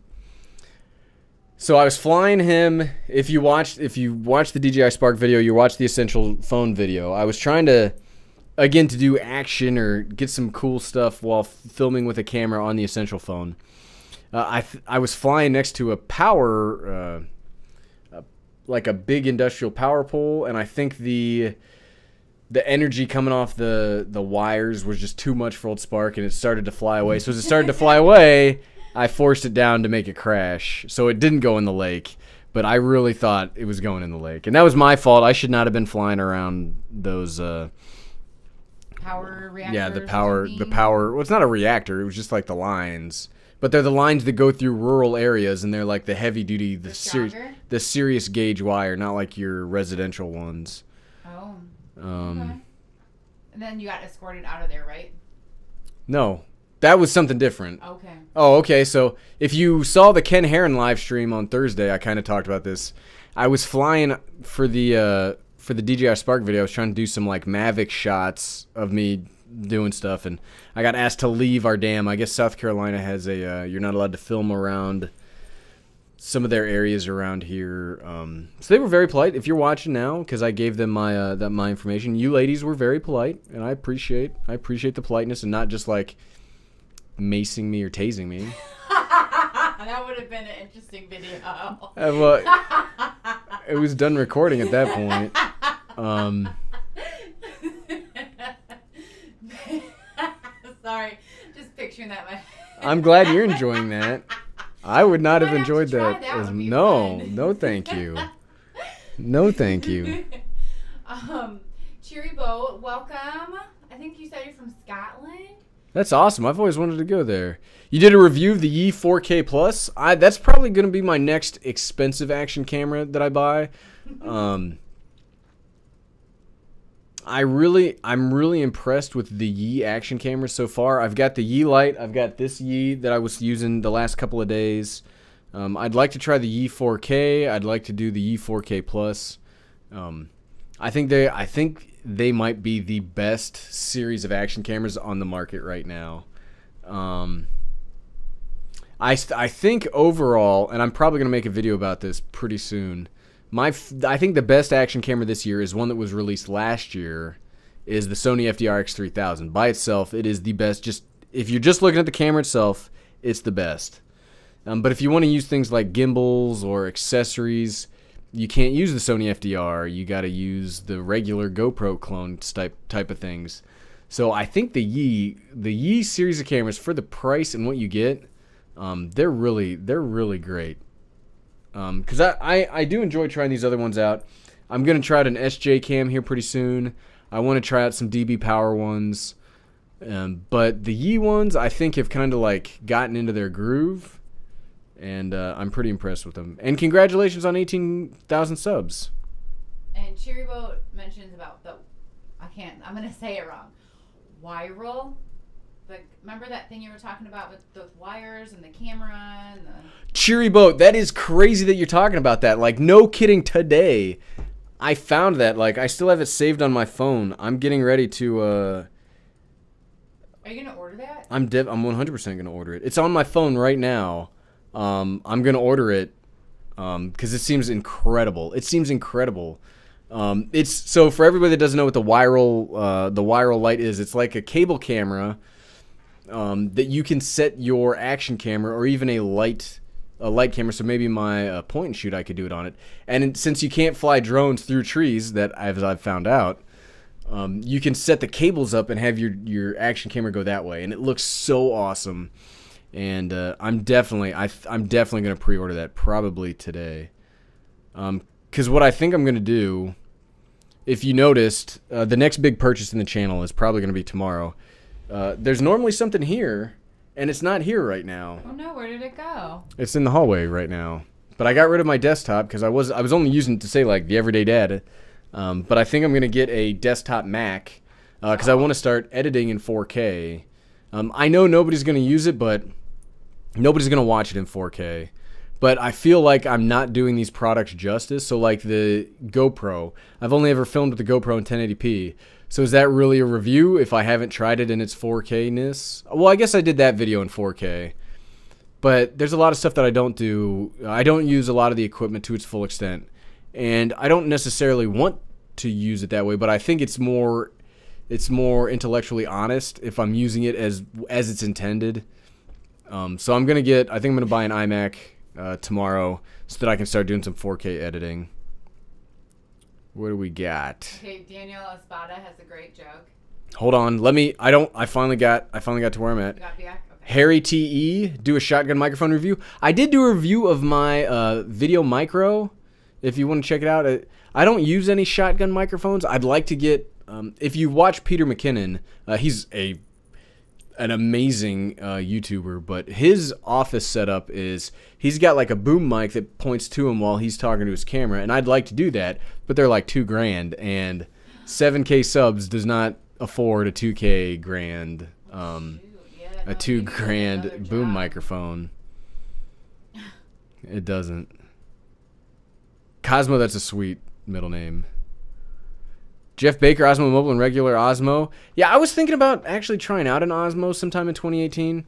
was flying him. If you watched the DJI Spark video, you watched the Essential Phone video. I was trying to do action or get some cool stuff while filming with a camera on the Essential phone. I was flying next to a power, like a big industrial power pole, and I think the energy coming off the wires was just too much for old Spark, and it started to fly away. So as it started to fly away, I forced it down to make it crash. So it didn't go in the lake, but I really thought it was going in the lake, and that was my fault. I should not have been flying around those. Power reactors. Yeah, the power. Well, it's not a reactor. It was just like the lines, but they're the lines that go through rural areas, and they're like the heavy duty, the serious gauge wire, not like your residential ones. Oh. Okay. And then you got escorted out of there, right? No, that was something different. Okay. Oh, okay. So if you saw the Ken Heron live stream on Thursday, I kind of talked about this. I was flying for the DJI Spark video. I was trying to do some like Mavic shots of me doing stuff, and I got asked to leave our dam. I guess South Carolina has a you're not allowed to film around some of their areas around here. So they were very polite. If you're watching now, because I gave them my information, you ladies were very polite, and I appreciate the politeness and not just like macing me or tasing me. That would have been an interesting video. Well, it was done recording at that point. Sorry, just picturing that. I'm glad you're enjoying that. I would not have enjoyed that. No, thank you. No, thank you. Cheery Boat, welcome. I think you said you're from Scotland. That's awesome. I've always wanted to go there. You did a review of the Yi 4K Plus. That's probably going to be my next expensive action camera that I buy. I'm really impressed with the Yi action cameras so far. I've got the Yi Lite. I've got this Yi that I was using the last couple of days. I'd like to try the Yi 4K. I'd like to do the Yi 4K Plus. I think they might be the best series of action cameras on the market right now. I think overall, and I'm probably going to make a video about this pretty soon, I think the best action camera this year is one that was released last year, is the Sony FDR X3000. By itself, it is the best. Just if you're just looking at the camera itself, it's the best. But if you want to use things like gimbals or accessories, you can't use the Sony FDR. You got to use the regular GoPro clone type of things. So I think the Yi series of cameras, for the price and what you get, they're really great. Because I do enjoy trying these other ones out. I'm gonna try out an SJ cam here pretty soon. I want to try out some DB Power ones. But the Yi ones, I think, have kind of like gotten into their groove, and I'm pretty impressed with them. And congratulations on 18,000 subs. And Cheeryboat mentions about I'm gonna say it wrong. Viral. Remember that thing you were talking about with the wires and the camera and the... Cheeryboat, that is crazy that you're talking about that. Like, no kidding, today I found that. Like, I still have it saved on my phone. I'm getting ready to Are you gonna order that? I'm 100% gonna order it. It's on my phone right now. I'm gonna order it because it seems incredible. It's so, for everybody that doesn't know what the Viral light is, it's like a cable camera that you can set your action camera or even a light camera. So maybe my point and shoot, I could do it on it. And since you can't fly drones through trees, as I've found out, you can set the cables up and have your action camera go that way, and it looks so awesome. And I'm definitely gonna pre-order that probably today. Because what I think I'm gonna do, if you noticed, the next big purchase in the channel is probably gonna be tomorrow. There's normally something here, and it's not here right now. Oh no, where did it go? It's in the hallway right now. But I got rid of my desktop because I was only using it to say like the everyday dad. But I think I'm gonna get a desktop Mac because I want to start editing in 4K. I know nobody's gonna use it, but nobody's gonna watch it in 4K. But I feel like I'm not doing these products justice. So like the GoPro, I've only ever filmed with the GoPro in 1080p. So is that really a review if I haven't tried it in its 4K-ness? Well, I guess I did that video in 4K. But there's a lot of stuff that I don't do. I don't use a lot of the equipment to its full extent. And I don't necessarily want to use it that way, but I think it's more intellectually honest if I'm using it as it's intended. So I think I'm gonna buy an iMac tomorrow so that I can start doing some 4K editing. What do we got? Okay, Daniel Espada has a great joke. Hold on, I finally got to where I'm at. You got back? Okay. Harry TE, do a shotgun microphone review. I did do a review of my Video Micro. If you want to check it out, I don't use any shotgun microphones. I'd like to get. If you watch Peter McKinnon, he's an amazing YouTuber, but his office setup is he's got like a boom mic that points to him while he's talking to his camera, and I'd like to do that, but they're like $2,000, and 7K subs does not afford a $2K grand, a $2,000 boom microphone. It doesn't. Cosmo, that's a sweet middle name. Jeff Baker, Osmo Mobile and regular Osmo. Yeah, I was thinking about actually trying out an Osmo sometime in 2018.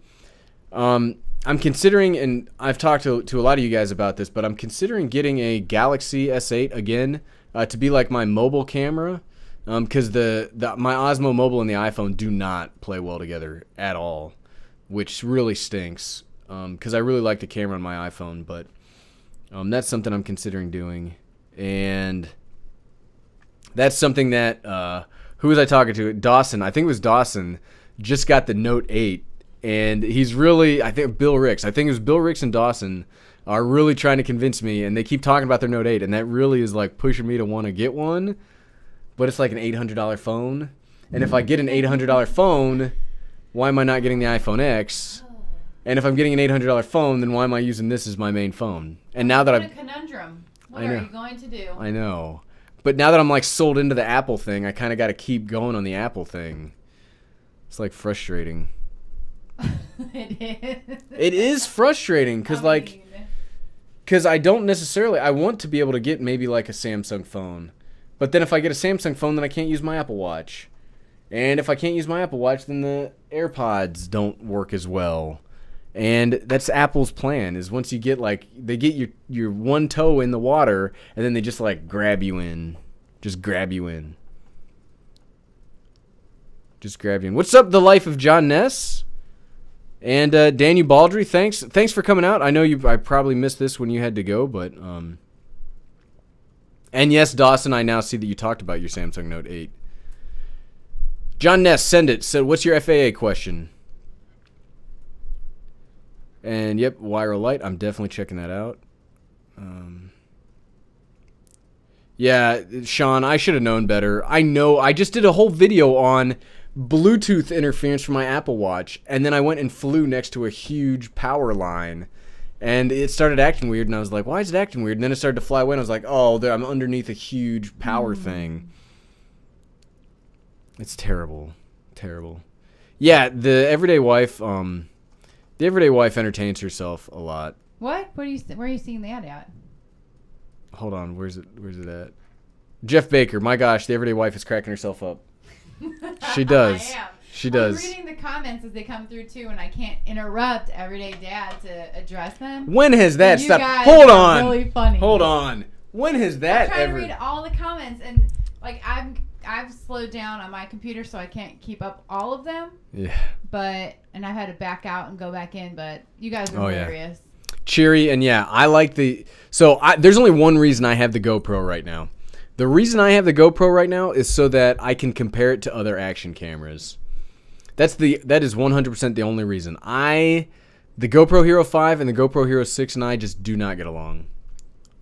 I'm considering, and I've talked to a lot of you guys about this, but I'm considering getting a Galaxy S8 again to be like my mobile camera, because my Osmo Mobile and the iPhone do not play well together at all, which really stinks, because I really like the camera on my iPhone, but that's something I'm considering doing. And that's something that, who was I talking to? Dawson. I think it was Dawson. Just got the Note 8. And he's really, I think Bill Ricks. I think it was Bill Ricks and Dawson are really trying to convince me. And they keep talking about their Note 8. And that really is like pushing me to want to get one. But it's like an $800 phone. And if I get an $800 phone, why am I not getting the iPhone X? And if I'm getting an $800 phone, then why am I using this as my main phone? And now that I'm in a conundrum. What are you going to do? I know. But now that I'm like sold into the Apple thing, I kind of got to keep going on the Apple thing. It's like frustrating. It is. It is frustrating because I don't necessarily, I want to be able to get maybe like a Samsung phone. But then if I get a Samsung phone, then I can't use my Apple Watch. And if I can't use my Apple Watch, then the AirPods don't work as well. And that's Apple's plan, is once you get like, they get your one toe in the water, and then they just like grab you in. Just grab you in. Just grab you in. What's up, The Life of John Ness? And Daniel Baldry, thanks for coming out. I know I probably missed this when you had to go, but And yes, Dawson, I now see that you talked about your Samsung Note 8. John Ness, send it. Said, what's your FAA question? And yep, Wire Light. I'm definitely checking that out. Yeah, Sean, I should have known better. I know. I just did a whole video on Bluetooth interference from my Apple Watch, and then I went and flew next to a huge power line, and it started acting weird, and I was like, why is it acting weird? And then it started to fly away, and I was like, oh, I'm underneath a huge power thing. It's terrible. Terrible. Yeah, the everyday wife entertains herself a lot. What? Where are you seeing that at? Hold on, where's it at? Jeff Baker, my gosh, the everyday wife is cracking herself up. She does. I am. She does. I'm reading the comments as they come through too, and I can't interrupt Everyday Dad to address them. When has that stopped? Guys Hold on. Really funny. Hold on. When has that I'm trying ever? to read all the comments, and like I've slowed down on my computer, so I can't keep up all of them. Yeah. And I had to back out and go back in, but you guys are hilarious. Yeah. Cheery, and yeah, I like there's only one reason I have the GoPro right now. The reason I have the GoPro right now is so that I can compare it to other action cameras. That is 100% the only reason. The GoPro Hero 5 and the GoPro Hero 6 and I just do not get along.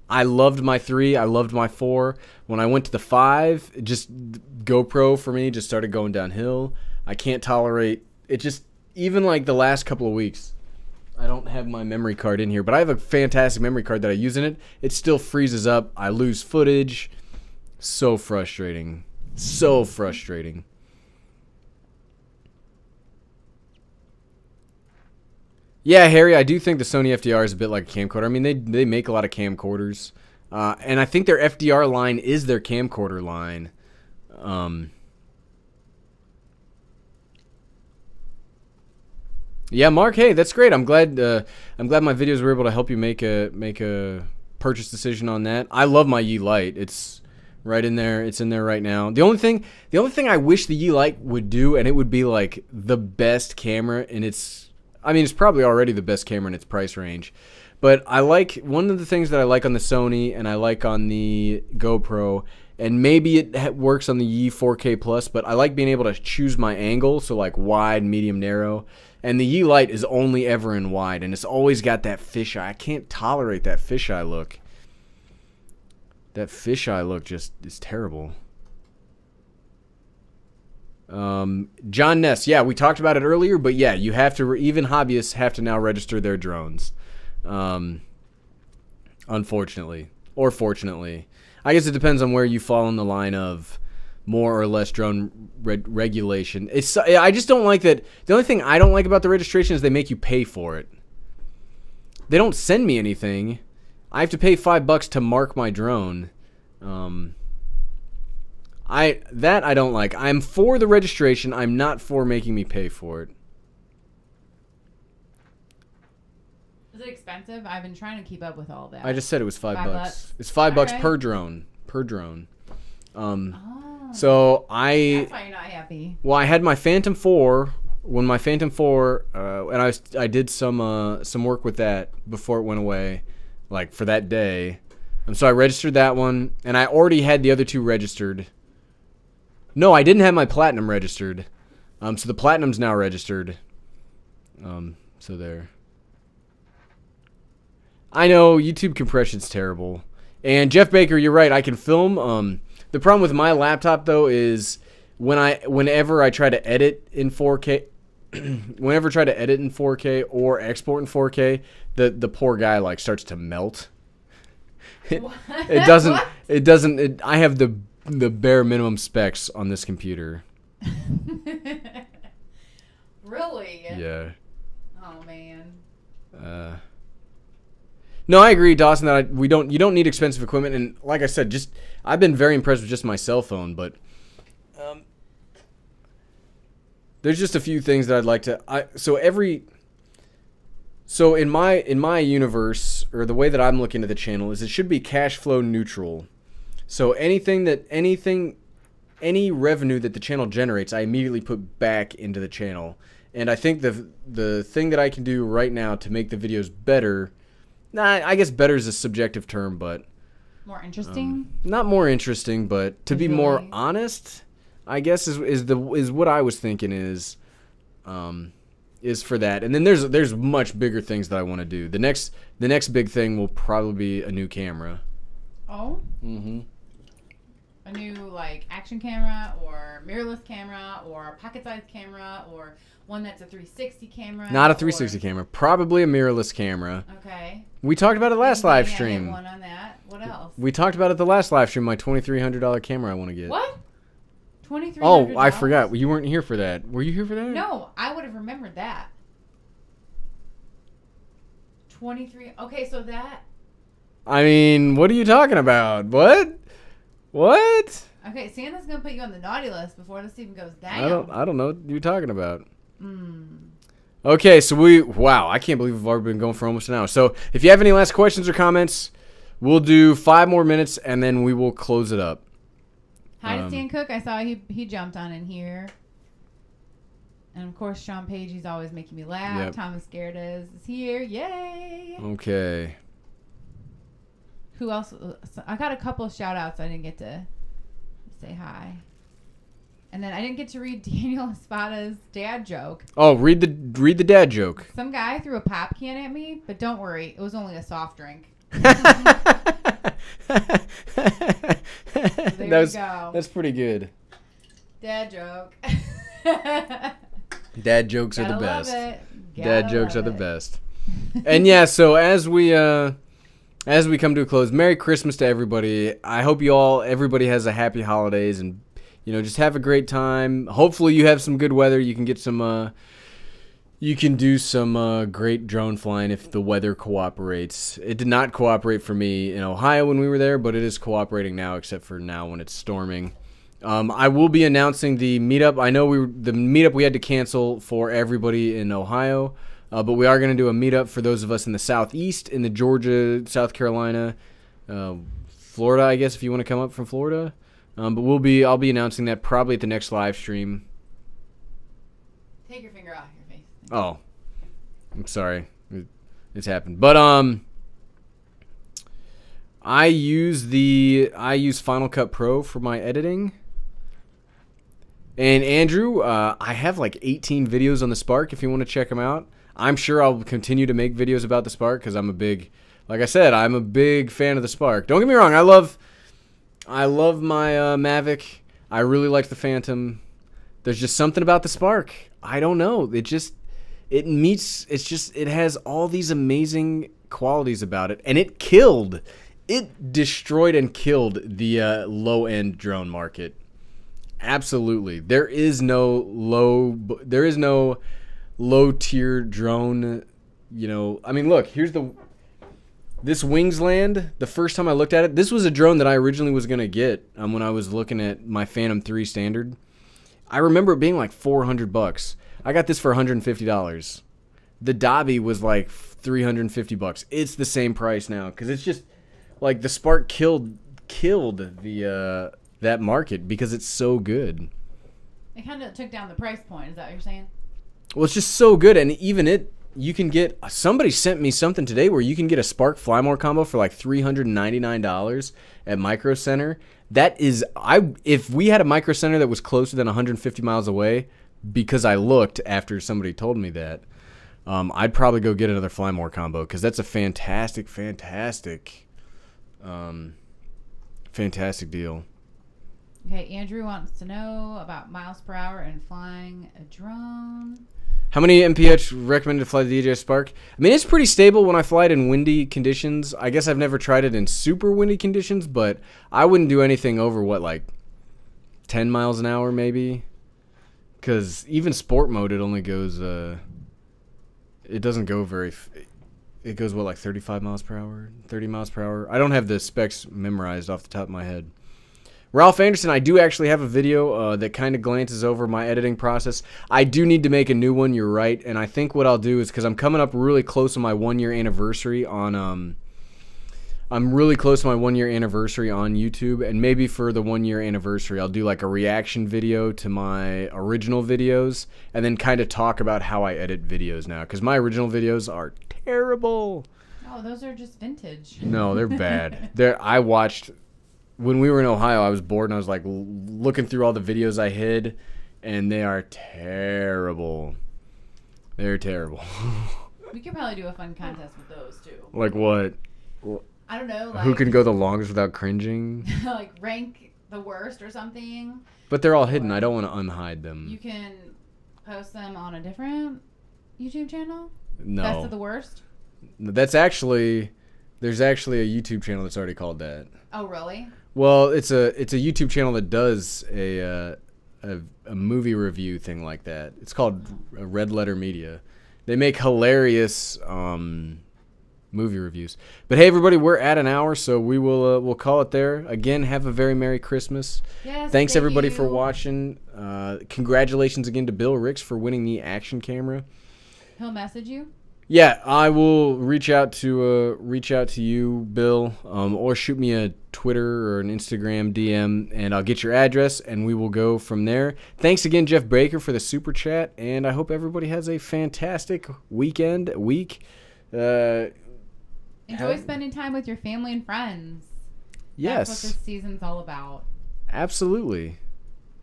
I loved my 3, I loved my 4. When I went to the 5, just GoPro for me just started going downhill. I can't tolerate it. Just even like the last couple of weeks. I don't have my memory card in here, but I have a fantastic memory card that I use in it. It still freezes up. I lose footage. So frustrating. So frustrating. Yeah, Harry, I do think the Sony FDR is a bit like a camcorder. I mean, they make a lot of camcorders. And I think their FDR line is their camcorder line. Yeah, Mark. Hey, that's great. I'm glad my videos were able to help you make a purchase decision on that. I love my Yi Light. It's right in there. It's in there right now. The only thing I wish the Yi Light would do, and it would be like the best camera, and it's probably already the best camera in its price range. But I like one of the things that I like on the Sony and I like on the GoPro, and maybe it works on the Yi 4K Plus, but I like being able to choose my angle, so like wide, medium, narrow. And the Yi Light is only ever in wide, and it's always got that fisheye. I can't tolerate that fisheye look. That fisheye look just is terrible. John Ness, yeah, we talked about it earlier, but yeah, you have to, even hobbyists have to now register their drones. Unfortunately. Or fortunately. I guess it depends on where you fall in the line of more or less drone regulation. I just don't like that. The only thing I don't like about the registration is they make you pay for it. They don't send me anything. I have to pay $5 to mark my drone. I don't like. I'm for the registration. I'm not for making me pay for it. Is it expensive? I've been trying to keep up with all that. I just said it was $5. It's $5 right. per drone. Per drone. So that's why you're not happy. Well, I had my Phantom 4. When my Phantom 4, and I did some work with that before it went away, like for that day. So I registered that one, and I already had the other two registered. No, I didn't have my Platinum registered. So the Platinum's now registered. So there. I know YouTube compression's terrible. And Jeff Baker, you're right. I can film. The problem with my laptop though is whenever I try to edit in 4K, whenever I try to edit in 4K or export in 4K, the poor guy like starts to melt. It doesn't. I have the bare minimum specs on this computer. Really? Yeah. Oh man. No, I agree, Dawson, that you don't need expensive equipment, and like I said, I've been very impressed with just my cell phone, but there's just a few things that I'd like to. So in my universe, or the way that I'm looking at the channel, is it should be cash flow neutral. So any revenue that the channel generates, I immediately put back into the channel, and I think the thing that I can do right now to make the videos better. Nah, I guess better is a subjective term, but More interesting? Not more interesting, but to be more honest, I guess is what I was thinking is for that. And then there's much bigger things that I want to do. The next big thing will probably be a new camera. Oh? Mm-hmm. A new, like, action camera or mirrorless camera or pocket-sized camera or one that's a 360 camera? Not a 360 camera. Probably a mirrorless camera. Okay. We talked about it last live stream. One on that. What else? We talked about it the last live stream, my $2,300 camera I want to get. What? $2,300? Oh, I forgot. You weren't here for that. Were you here for that? No, I would have remembered that. 23. Okay, so that. I mean, what are you talking about? What? Okay, Santa's gonna put you on the naughty list before this even goes down. I don't know what you're talking about. Okay, so wow, I can't believe we've already been going for almost an hour. So if you have any last questions or comments, we'll do 5 more minutes and then we will close it up. Hi to Stan Cook. I saw he jumped on in here. And of course, Sean Page, he's always making me laugh. Yep. Thomas Scared is here. Yay! Okay. Who else? I got a couple of shout outs I didn't get to say hi. And then I didn't get to read Daniel Espada's dad joke. Oh, read the dad joke. Some guy threw a pop can at me, but don't worry, it was only a soft drink. So there you go. That's pretty good. Dad joke. Dad jokes are the Gotta best. love it. Dad jokes are the best. And yeah, so as we come to a close, Merry Christmas to everybody. I hope everybody has a happy holidays and just have a great time. Hopefully you have some good weather. You can get some you can do some great drone flying if the weather cooperates. It did not cooperate for me in Ohio when we were there, but it is cooperating now, except for now when it's storming. I will be announcing the meetup. I know the meetup we had to cancel for everybody in Ohio, but we are going to do a meetup for those of us in the Southeast, in the Georgia, South Carolina, Florida, I guess, if you want to come up from Florida. But I'll be announcing that probably at the next live stream. Take your finger off your face. Oh, I'm sorry. It's happened. But I use Final Cut Pro for my editing. And Andrew, I have like 18 videos on the Spark if you want to check them out. I'm sure I'll continue to make videos about the Spark because I'm a big fan of the Spark. Don't get me wrong, I love my Mavic. I really like the Phantom. There's just something about the Spark. I don't know. It has all these amazing qualities about it, and it destroyed and killed the low-end drone market. Absolutely. There is no low-tier drone, I mean, look, this Wingsland, the first time I looked at it, this was a drone that I originally was going to get when I was looking at my Phantom 3 Standard. I remember it being like $400. I got this for $150. The Dobby was like $350. It's the same price now because it's just like the Spark killed the that market because it's so good. It kind of took down the price point. Is that what you're saying? Well, it's just so good, and even you can get. Somebody sent me something today where you can get a Spark Flymore combo for like $399 at Micro Center. That is, if we had a Micro Center that was closer than 150 miles away, because I looked after somebody told me that, I'd probably go get another Flymore combo because that's a fantastic deal. Okay, Andrew wants to know about miles per hour and flying a drone. How many mph recommended to fly the DJI Spark? I mean, it's pretty stable when I fly it in windy conditions. I guess I've never tried it in super windy conditions, but I wouldn't do anything over, like 10 miles an hour maybe? Because even sport mode, it only goes, it doesn't go it goes, like 35 miles per hour, 30 miles per hour? I don't have the specs memorized off the top of my head. Ralph Anderson, I do actually have a video that kind of glances over my editing process. I do need to make a new one, you're right, and I think what I'll do is, because I'm coming up really close to my 1-year anniversary on, I'm really close to my 1-year anniversary on YouTube, and maybe for the 1-year anniversary, I'll do like a reaction video to my original videos, and then kind of talk about how I edit videos now, because my original videos are terrible. Oh, Oh, those are just vintage. No, they're bad. I watched when we were in Ohio. I was bored and I was like looking through all the videos I hid, and they are terrible. They're terrible. We could probably do a fun contest with those too. Like what? I don't know. Like, who can go the longest without cringing? Like rank the worst or something. But they're all hidden. I don't want to unhide them. You can post them on a different YouTube channel? No. Best of the worst? There's actually a YouTube channel that's already called that. Oh, really? Well, it's a YouTube channel that does a movie review thing like that. It's called Red Letter Media. They make hilarious movie reviews. But hey, everybody, we're at an hour, so we'll call it there. Again, have a very Merry Christmas. Yes, Thanks everybody you. for watching. Congratulations again to Bill Ricks for winning the action camera. He'll message you? Yeah, I will reach out to you, Bill, or shoot me a Twitter or an Instagram DM, and I'll get your address, and we will go from there. Thanks again, Jeff Baker, for the super chat, and I hope everybody has a fantastic week. Enjoy spending time with your family and friends. Yes. That's what this season's all about. Absolutely.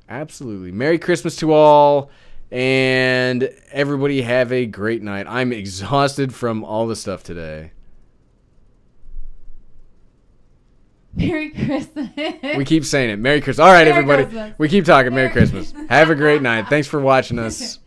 Merry Christmas to all, and everybody have a great night. I'm exhausted from all the stuff today. Merry Christmas. We keep saying it. Merry Christmas. All right, Merry everybody. Christmas. We keep talking. Merry Christmas. Have a great night. Thanks for watching us.